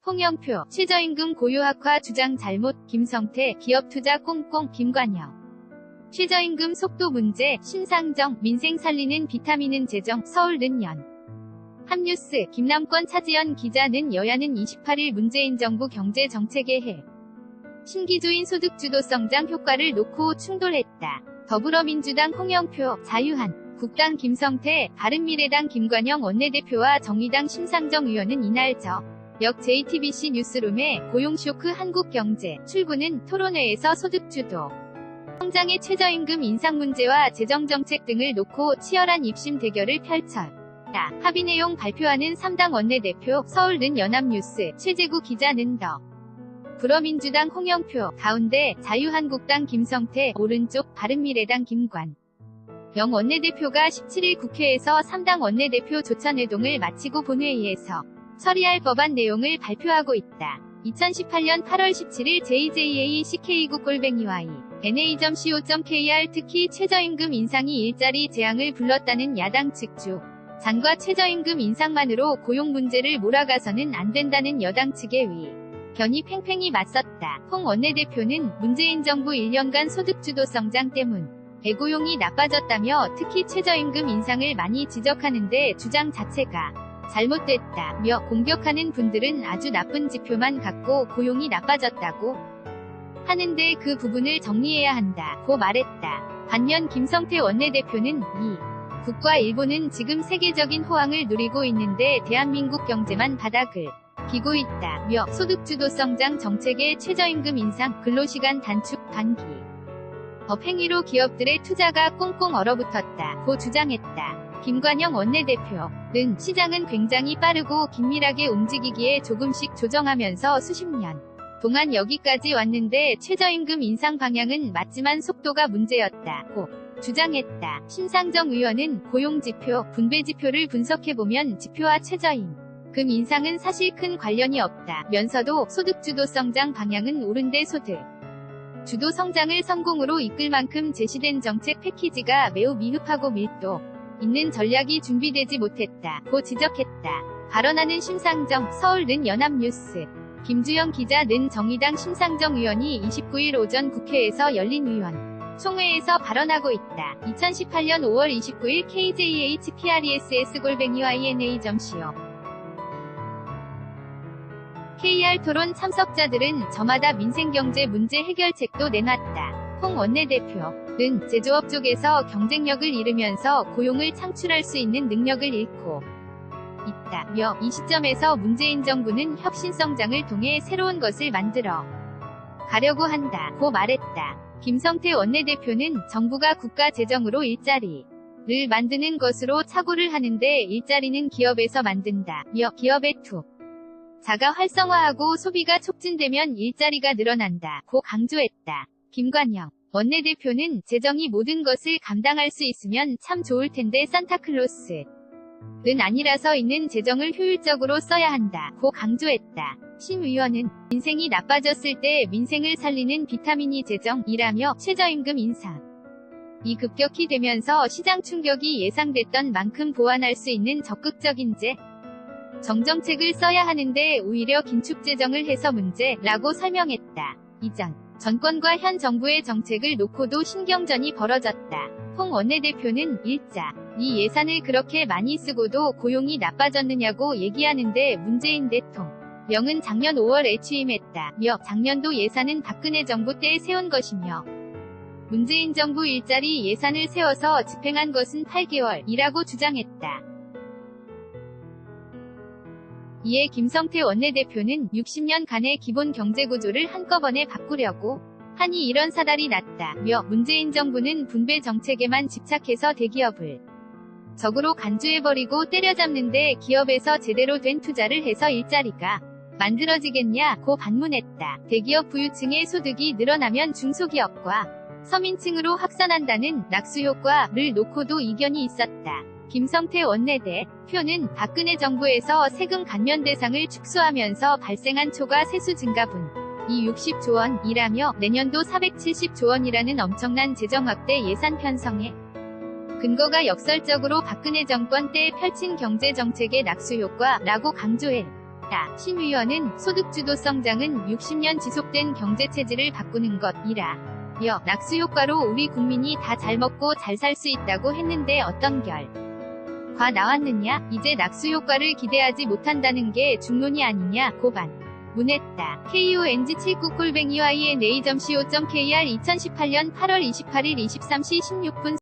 홍영표, 최저임금 고유학화 주장 잘못, 김성태, 기업투자 꽁꽁, 김관영. 최저임금 속도 문제, 신상정, 민생 살리는 비타민은 재정, 서울 는연. 한뉴스, 김남권 차지연 기자는 여야는 28일 문재인 정부 경제정책에 해. 신기조인 소득주도성장 효과를 놓고 충돌했다. 더불어민주당 홍영표, 자유한, 국당 김성태, 바른미래당 김관영 원내대표와 정의당 심상정 의원은 이날 역 JTBC 뉴스룸에 고용쇼크 한국경제, 출구는 토론회에서 소득주도 성장의 최저임금 인상 문제와 재정정책 등을 놓고 치열한 입심 대결을 펼쳤다. 합의 내용 발표하는 3당 원내대표, 서울는 연합뉴스, 최재구 기자는 더불어민주당 홍영표, 가운데, 자유한국당 김성태, 오른쪽, 바른미래당 김관 영 원내대표가 17일 국회에서 3당 원내대표 조찬회동을 마치고 본회의에서 처리할 법안 내용을 발표하고 있다. 2018년 8월 17일 jjacek@na.co.kr 특히 최저임금 인상이 일자리 재앙을 불렀다는 야당 측 장과 최저임금 인상만으로 고용 문제를 몰아가서는 안 된다는 여당 측의 견이 팽팽히 맞섰다. 홍 원내대표는 문재인 정부 1년간 소득주도 성장 때문 고용이 나빠졌다며 특히 최저임금 인상을 많이 지적하는데 주장 자체가 잘못됐다며 공격하는 분들은 아주 나쁜 지표만 갖고 고용이 나빠졌다고 하는데 그 부분을 정리해야 한다고 말했다. 반면 김성태 원내대표는 국과 일본은 지금 세계적인 호황을 누리고 있는데 대한민국 경제만 바닥을 기고 있다며 소득주도 성장 정책의 최저임금 인상, 근로시간 단축, 단기 법 행위로 기업들의 투자가 꽁꽁 얼어붙었다고 주장했다. 김관영 원내대표는 시장은 굉장히 빠르고 긴밀하게 움직이기에 조금씩 조정하면서 수십 년 동안 여기까지 왔는데 최저임금 인상 방향은 맞지만 속도가 문제였다고 주장했다. 심상정 의원은 고용지표, 분배지표를 분석해보면 지표와 최저임금 인상은 사실 큰 관련이 없다면서도 소득주도 성장 방향은 옳은데 소득 주도 성장을 성공으로 이끌 만큼 제시된 정책 패키지가 매우 미흡하고 밀도 있는 전략이 준비되지 못했다고 지적했다. 발언하는 심상정, 서울는 연합뉴스. 김주영 기자는 정의당 심상정 의원이 29일 오전 국회에서 열린 의원 총회에서 발언하고 있다. 2018년 5월 29일 kjhpress@yna.co. KR 토론 참석자들은 저마다 민생경제 문제 해결책도 내놨다. 홍 원내대표는 제조업 쪽에서 경쟁력을 잃으면서 고용을 창출할 수 있는 능력을 잃고 있다며 이 시점에서 문재인 정부는 혁신성장을 통해 새로운 것을 만들어 가려고 한다고 말했다. 김성태 원내대표는 정부가 국가 재정으로 일자리를 만드는 것으로 착오를 하는데 일자리는 기업에서 만든다며 기업의 투자가 활성화하고 소비가 촉진되면 일자리가 늘어난다고 강조했다. 김관영 원내대표는 재정이 모든 것을 감당할 수 있으면 참 좋을 텐데 산타클로스는 아니라서 있는 재정을 효율적으로 써야 한다고 강조했다. 심 의원은 민생이 나빠졌을 때 민생을 살리는 비타민이 재정이라며 최저임금 인상이 급격히 되면서 시장 충격이 예상됐던 만큼 보완할 수 있는 적극적인 정정책을 써야 하는데 오히려 긴축재정을 해서 문제라고 설명했다. 이전 정권과 현 정부의 정책을 놓고도 신경전이 벌어졌다. 홍 원내대표는 이 예산을 그렇게 많이 쓰고도 고용이 나빠졌느냐고 얘기하는데 문재인 대통령은 작년 5월에 취임했다며 작년도 예산은 박근혜 정부 때 세운 것이며 문재인 정부 일자리 예산을 세워서 집행한 것은 8개월이라고 주장했다. 이에 김성태 원내대표는 60년간의 기본 경제구조를 한꺼번에 바꾸려고 하니 이런 사달이 났다며 문재인 정부는 분배 정책에만 집착해서 대기업을 적으로 간주해버리고 때려잡는데 기업에서 제대로 된 투자를 해서 일자리가 만들어지겠냐고 반문했다. 대기업 부유층의 소득이 늘어나면 중소기업과 서민층으로 확산한다는 낙수효과를 놓고도 이견이 있었다. 김성태 원내대표는 박근혜 정부에서 세금 감면 대상을 축소하면서 발생한 초과 세수 증가분이 60조 원이라며 내년도 470조 원이라는 엄청난 재정 확대 예산 편성에 근거가 역설적으로 박근혜 정권 때 펼친 경제정책의 낙수효과라고 강조했다. 했다. 신 의원은 소득주도 성장은 60년 지속된 경제체질을 바꾸는 것이라 며 낙수 효과로 우리 국민이 다 잘 먹고 잘 살 수 있다고 했는데 어떤 결과 나왔느냐? 이제 낙수 효과를 기대하지 못한다는 게 중론이 아니냐? 고반 문했다. KONG79-YNA.co.kr 2018년 8월 28일 23시 16분